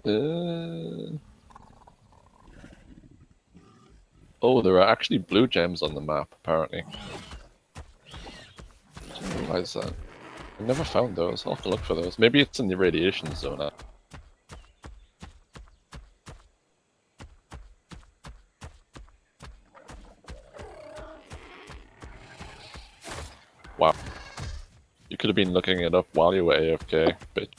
Oh, there are actually blue gems on the map, apparently. I didn't realize that. I never found those. I'll have to look for those. Maybe it's in the radiation zone. Wow. You could have been looking it up while you were AFK, bitch.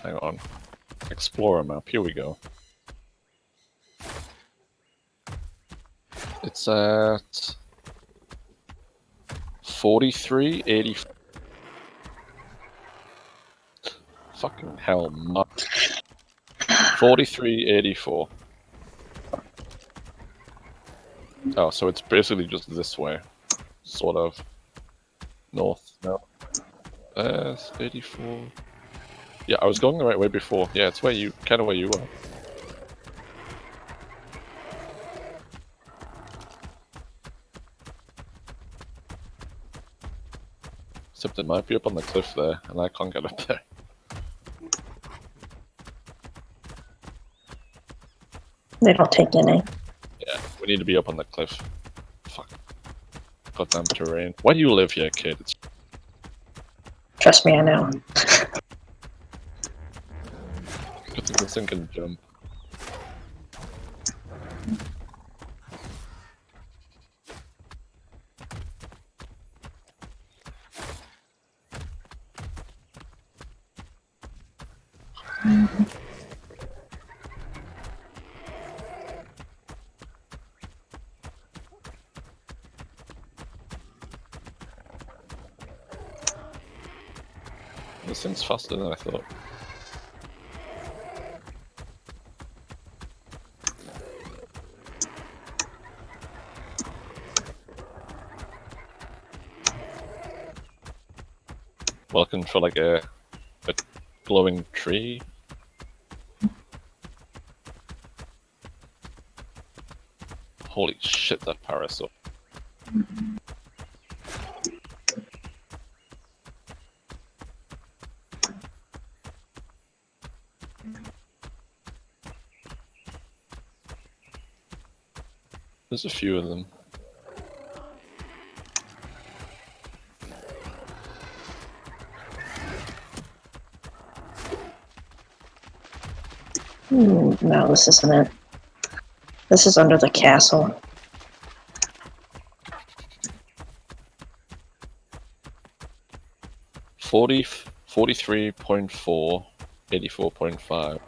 Hang on. Explorer map, here we go. It's at 4380. Fucking hell, 4384. Oh, so it's basically just this way. Sort of. North. No. 84. Yeah, I was going the right way before. Yeah, it's where you, kind of where you were. Except it might be up on the cliff there, and I can't get up there. They don't take any. Yeah, we need to be up on the cliff. Fuck. Goddamn terrain. Why do you live here, kid? Trust me, I know. Good thing this thing can jump. This thing's faster than I thought. Looking for like a glowing tree. Holy shit, that parasol. There's a few of them. No, this isn't it. This is under the castle. — 43.4, 84.5.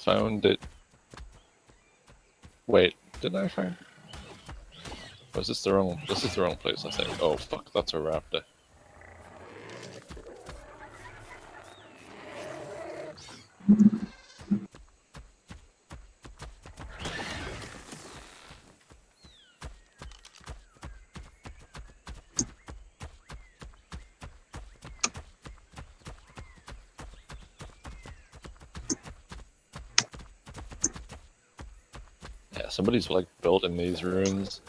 Found it. Wait, did I find? Or is this the wrong? This is the wrong place, I think. Oh fuck, that's a raptor. Yeah, somebody's like built in these ruins.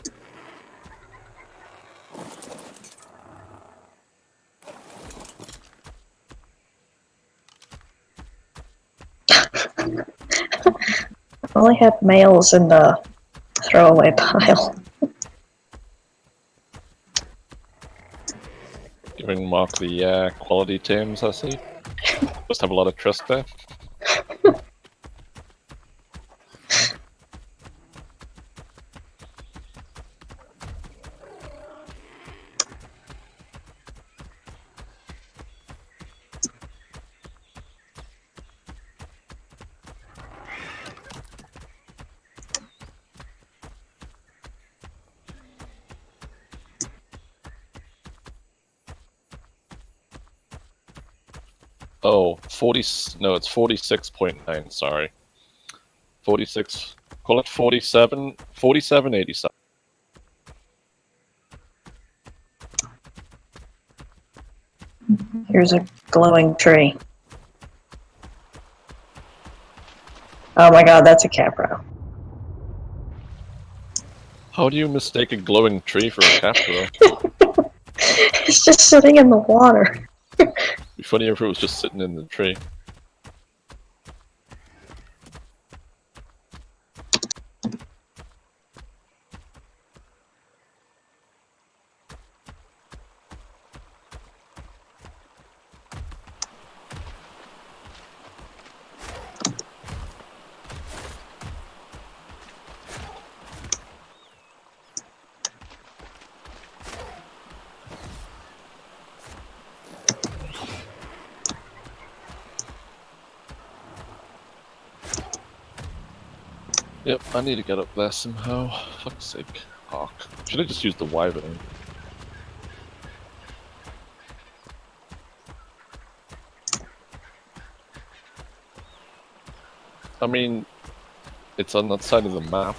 I only have males in the throwaway pile. Giving Mark the quality tames, I see. Must have a lot of trust there. Oh, 40. No, it's 46.9. Sorry. 46. Call it 47. 47.87. Here's a glowing tree. Oh my god, that's a capro. How do you mistake a glowing tree for a capro? It's just sitting in the water. It'd be funny if it was just sitting in the tree. Yep, I need to get up there somehow. Fuck's sake. Fuck. Should have just used the wyvern. I mean, it's on that side of the map.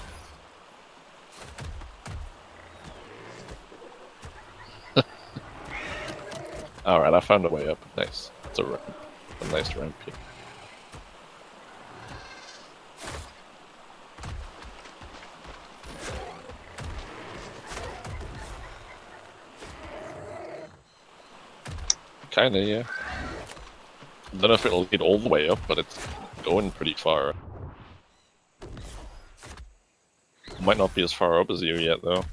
Alright, I found a way up. Nice. It's a ramp. A nice ramp here. Kinda, yeah. I don't know if it'll lead all the way up, but it's going pretty far. Might not be as far up as you yet, though.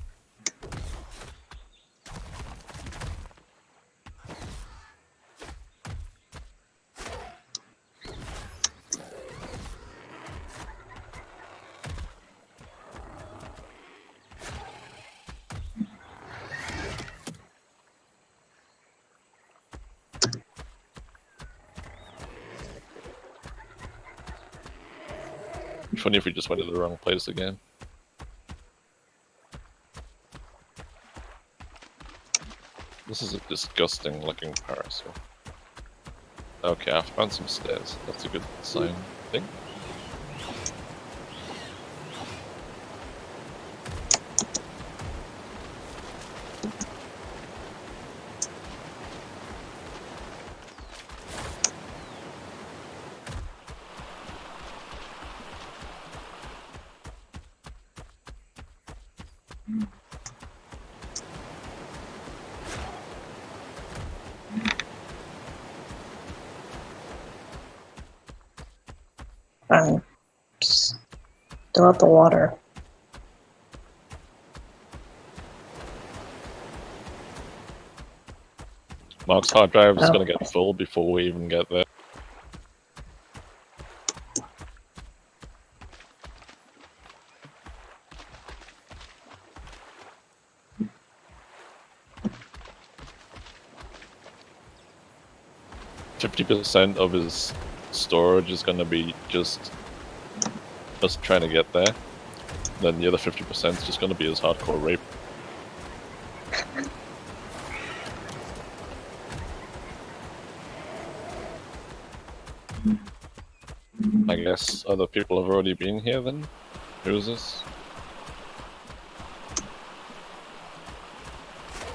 Funny if we just went to the wrong place again. This is a disgusting looking parasol. Okay, I found some stairs. That's a good sign, I think. I'm still at the water. Mark's hard drive is Oh. gonna get full before we even get there. %50 of his storage is gonna be just us trying to get there. Then the other 50% is just gonna be his hardcore rape. I guess other people have already been here then? Who is this?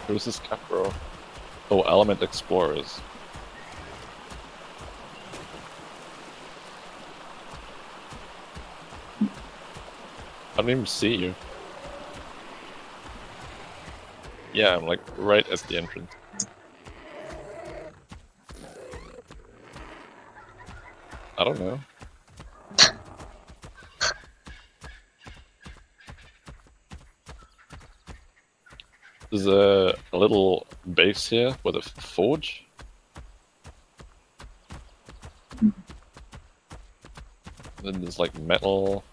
Who is this capro? Oh, Element Explorers. I don't even see you. Yeah, I'm like right at the entrance. I don't know. There's a little base here with a forge. Then there's like metal.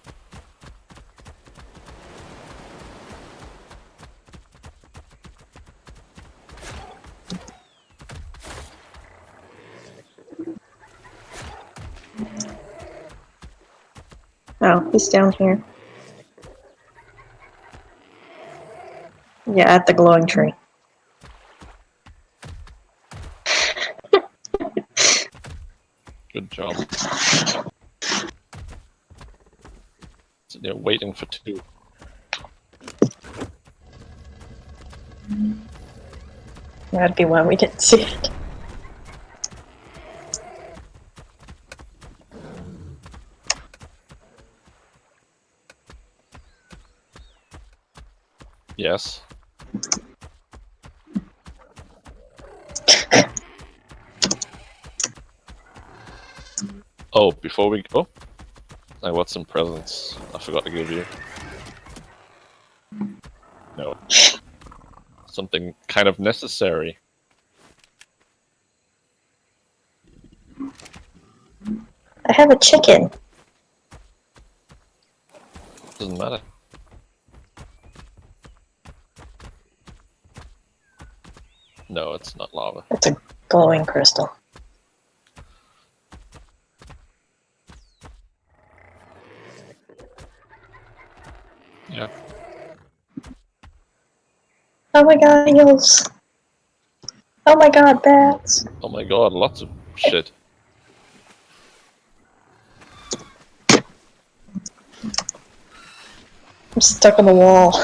Oh, he's down here. Yeah, at the glowing tree. Good job. So they're waiting for 2. That'd be why we didn't see it. Yes. Oh, before we go, I got some presents I forgot to give you. No. Something kind of necessary. I have a chicken. Doesn't matter. No, it's not lava. It's a glowing crystal. Yeah. Oh my god, eels! Oh my god, bats! Oh my god, lots of shit. I'm stuck on the wall.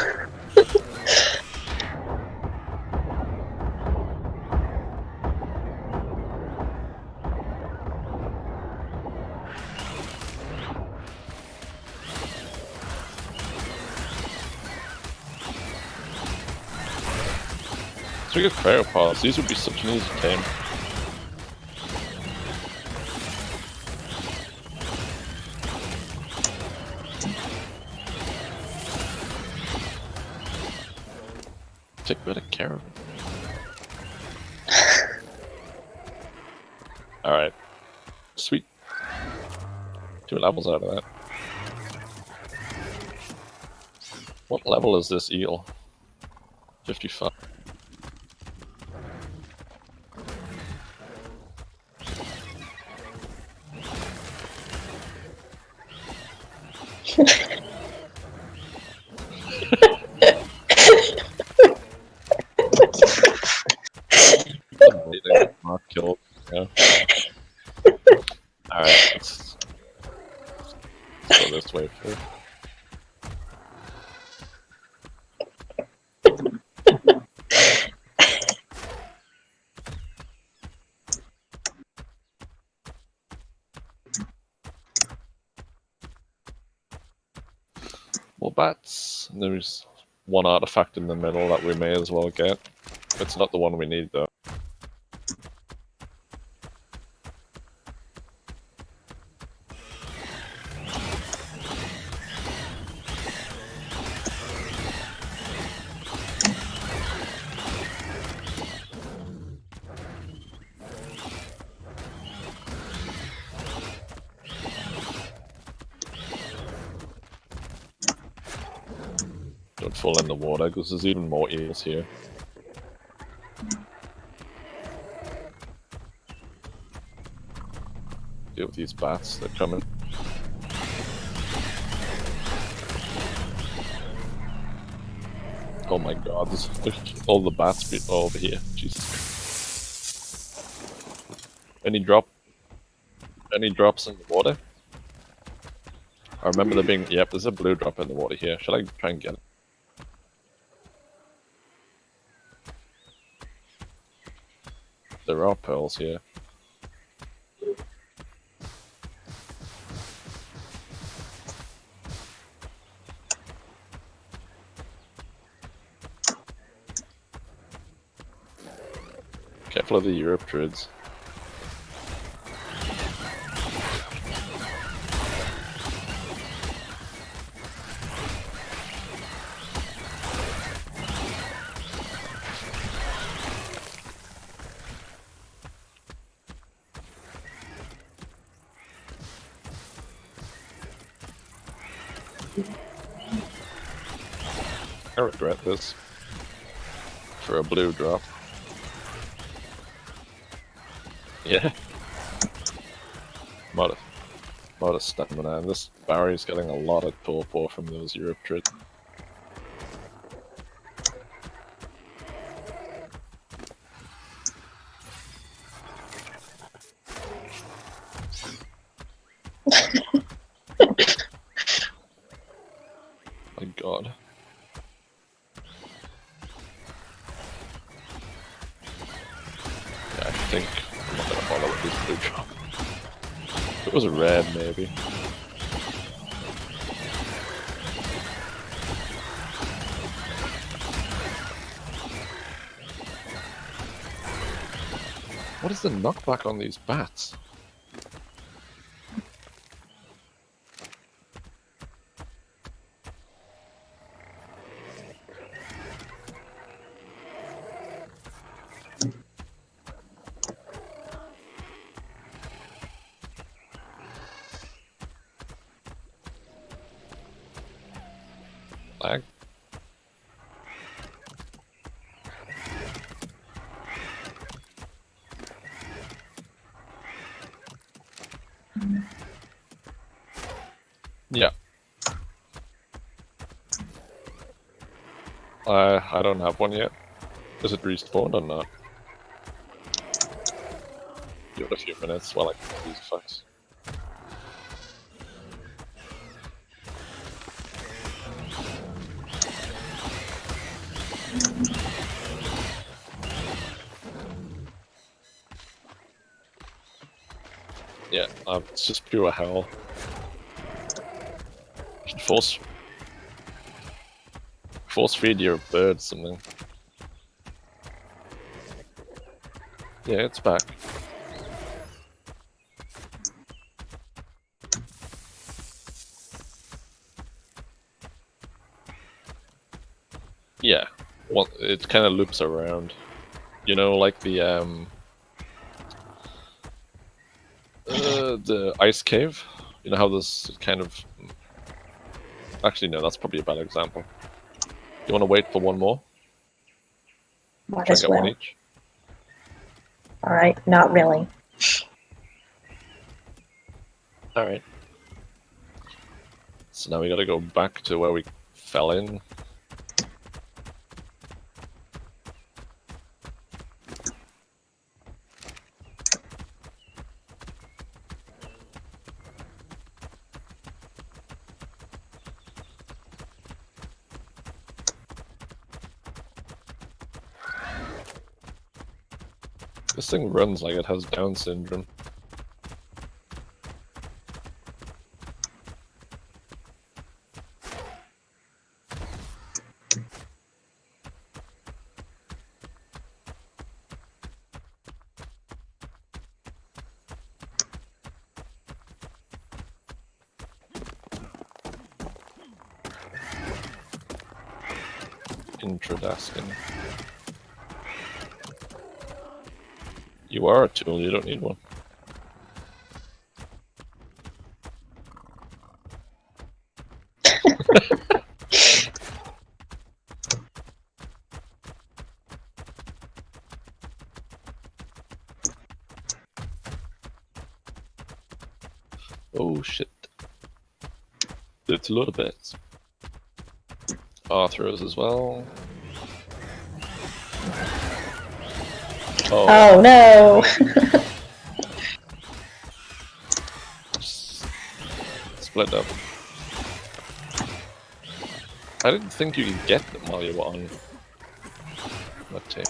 So we get Cryopods. These would be such an easy tame. Take better care of it. Alright. Sweet. 2 levels out of that. What level is this eel? 55. Not killed. Yeah. Alright, let's go this way first. More bats. There's one artifact in the middle that we may as well get. It's not the one we need though. Don't fall in the water because there's even more eels here. Deal with these bats, they're coming. Oh my god, there's all the bats over here. Jesus. Any drops in the water? I remember there being, yep, there's a blue drop in the water here. Should I try and get it? There are pearls here. Careful of the Europe druids. I regret this. For a blue drop. Yeah. Lot of stamina, and this Barry's getting a lot of torpor from those Europe druids. think I'm not gonna bother with this blue chop. If it was a red, maybe. What is the knockback on these bats? Lag? Yeah. I don't have one yet. Is it respawned or not? Give it a few minutes while I get these fucks. Yeah, it's just pure hell. Should force feed your bird something. Yeah, it's back. Yeah, well, it kind of loops around. You know, like the ice cave. You know how this kind of. Actually, no, that's probably a bad example. You want to wait for one more? Might Try and as get one well. each. Alright, not really. Alright. So now we gotta go back to where we fell in. This thing runs like it has Down syndrome. Intradaskin. You are a tool, you don't need one. Oh shit. It's a lot of bits. Arthros as well. Oh no! Split up. I didn't think you could get them while you were on that tape.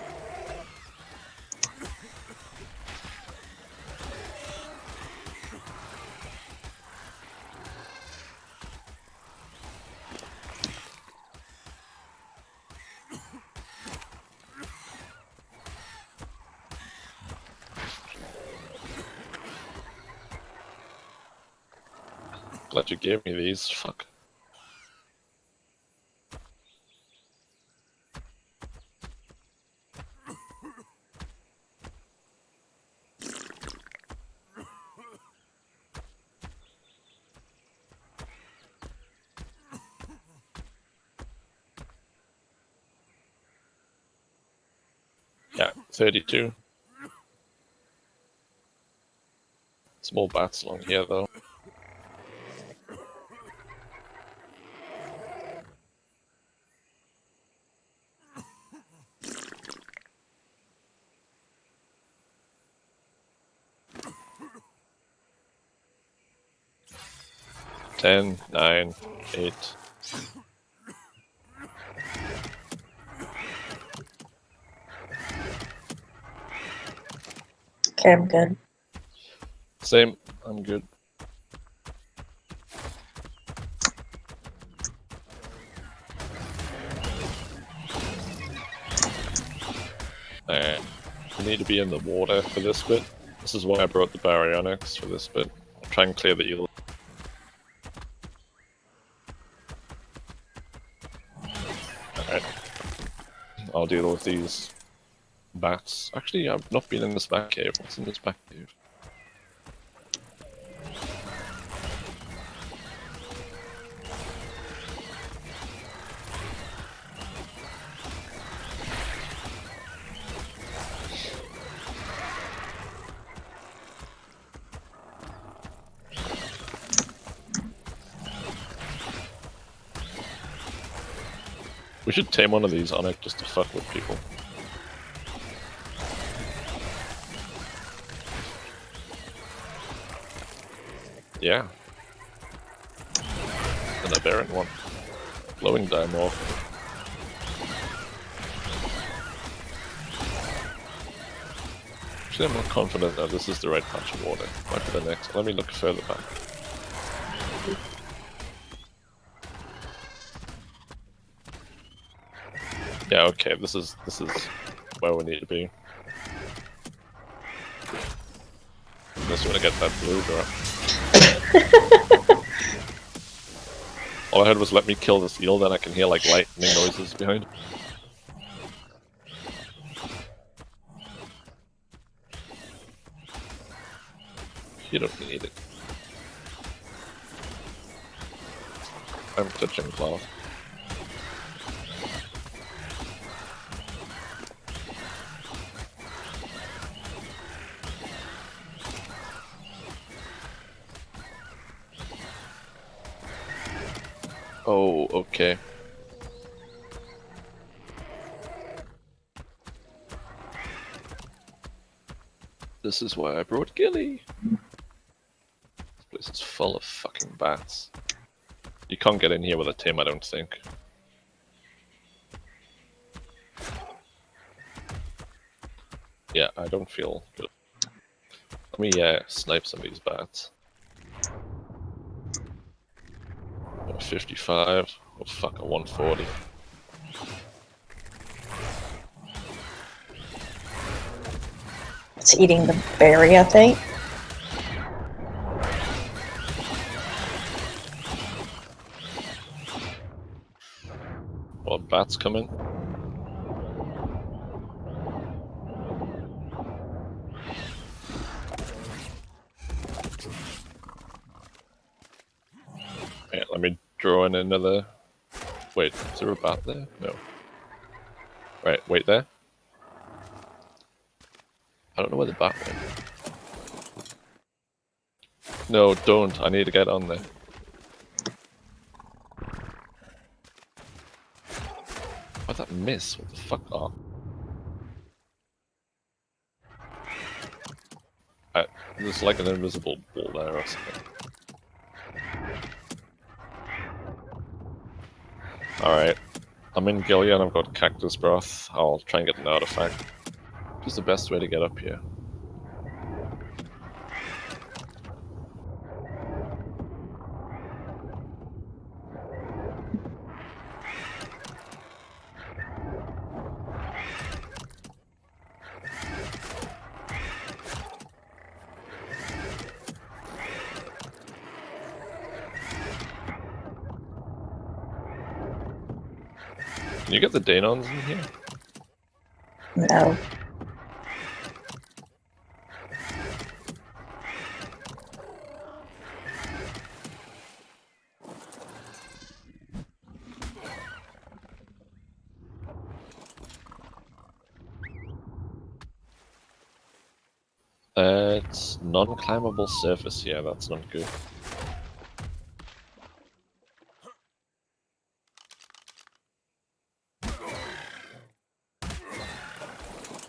Glad you gave me these. Fuck. Yeah, 32. Small bats along here though. Ten, 9, 8. Okay, I'm good. Same. I'm good. Alright. We need to be in the water for this bit. This is why I brought the baryonyx for this bit. I'll try and clear the eel. Alright. I'll deal with these bats. Actually, I've not been in this back cave. What's in this back cave? We should tame one of these on it just to fuck with people. Yeah. And a barren one. Glowing dimorph. Actually, I'm not confident that this is the right patch of water. Might be the next. Let me look further back. Yeah, okay, this is where we need to be. Just want to get that blue drop. All I heard was let me kill this eel, then I can hear like lightning noises behind. You don't need it. I'm touching cloth. Oh, okay. This is why I brought Gilly. This place is full of fucking bats. You can't get in here with a tame, I don't think. Yeah, I don't feel good. Let me snipe some of these bats. 55. Oh fuck, a 140. It's eating the berry, I think. Well, bats come in. Yeah, let me draw in another. Wait, is there a bat there? No. Right, wait there. I don't know where the bat went. No, don't. I need to get on there. Why'd that miss? What the fuck? Oh. There's like an invisible wall there or something. Alright. I'm in Gilia and I've got cactus broth. I'll try and get an artifact. What's the best way to get up here? Can you get the Danons in here? No. It's non-climbable surface here, that's not good.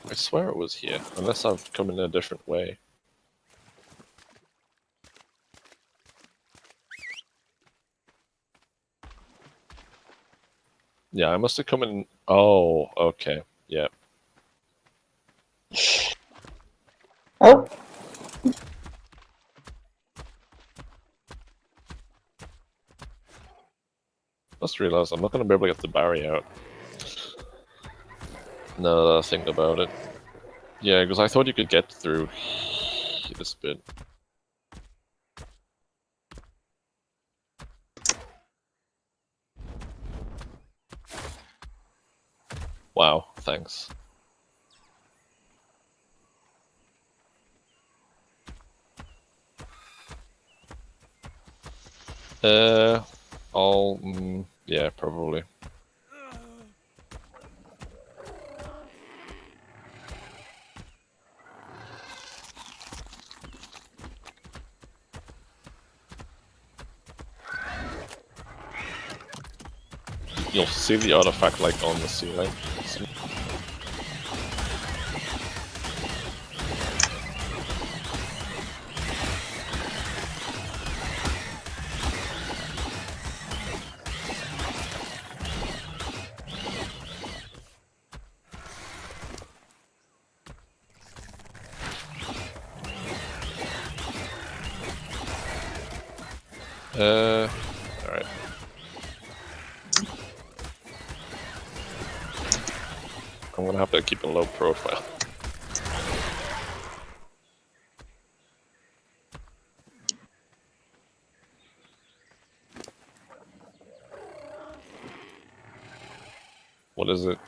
I swear it was here, unless I've come in a different way. Yeah, I must have come in. Oh, okay. Yeah. Oh, just realized I'm not going to be able to get the Barry out. Now that I think about it. Yeah, because I thought you could get through this bit. Wow, thanks. Yeah, probably. You'll see the artifact like on the ceiling. Alright. I'm gonna have to keep a low profile. What is it?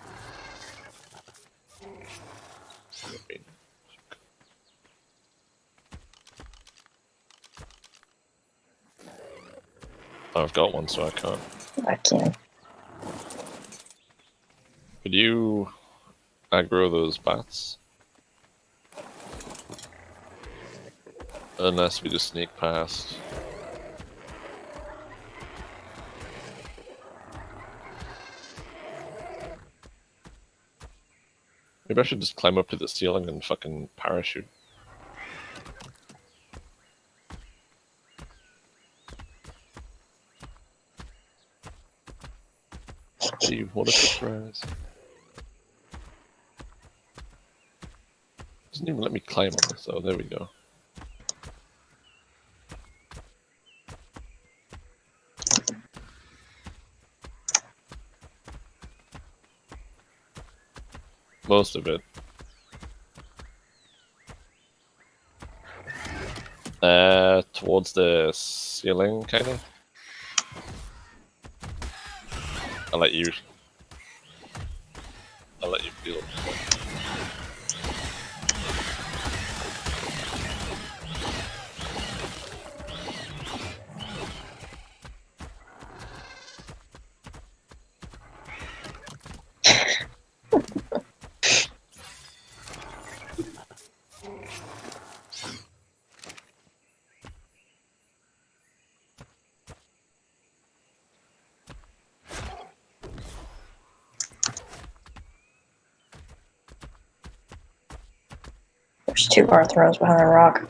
I've got one, so I can't. I can. Could you aggro those bats? Unless we just sneak past. Maybe I should just climb up to the ceiling and fucking parachute. Gee, what a surprise. Doesn't even let me climb on this, so there we go. Most of it. Towards the ceiling, kinda. I'll let you feel it. There's 2 Arthros behind a rock.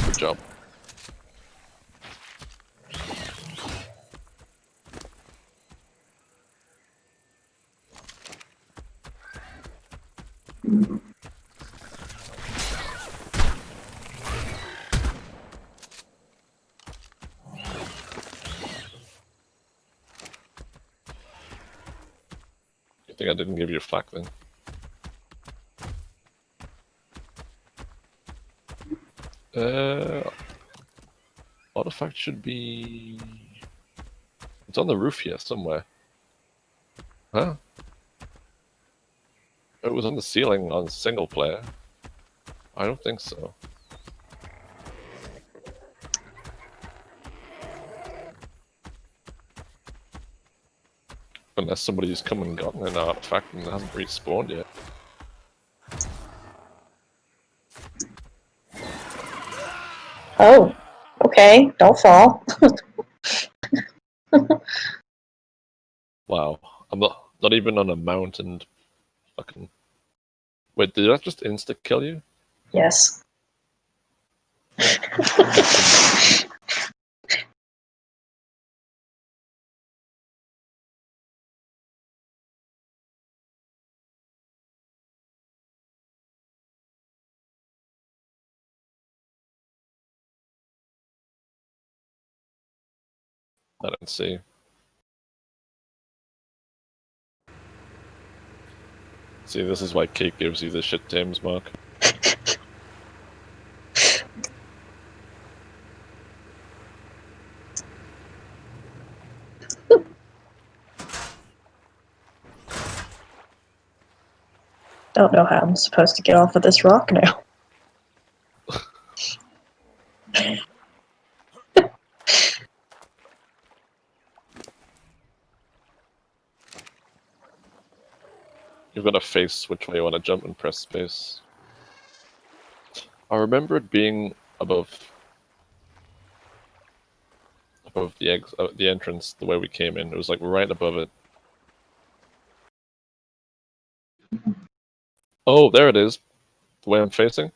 Good job. I think I didn't give you a flak then. Artifact should be... It's on the roof here somewhere. Huh? It was on the ceiling on single player. I don't think so. Unless somebody's come and gotten an artifact and hasn't respawned yet. Oh, okay. Don't fall. Wow. I'm not even on a mountain. Fucking... Wait, did that just insta-kill you? Yes. I don't see. See, this is why Kate gives you the shit James mark. Don't know how I'm supposed to get off of this rock now. You've got to face which way you want to jump and press space. I remember it being above the entrance, the way we came in. It was like right above it. Oh, there it is. The way I'm facing.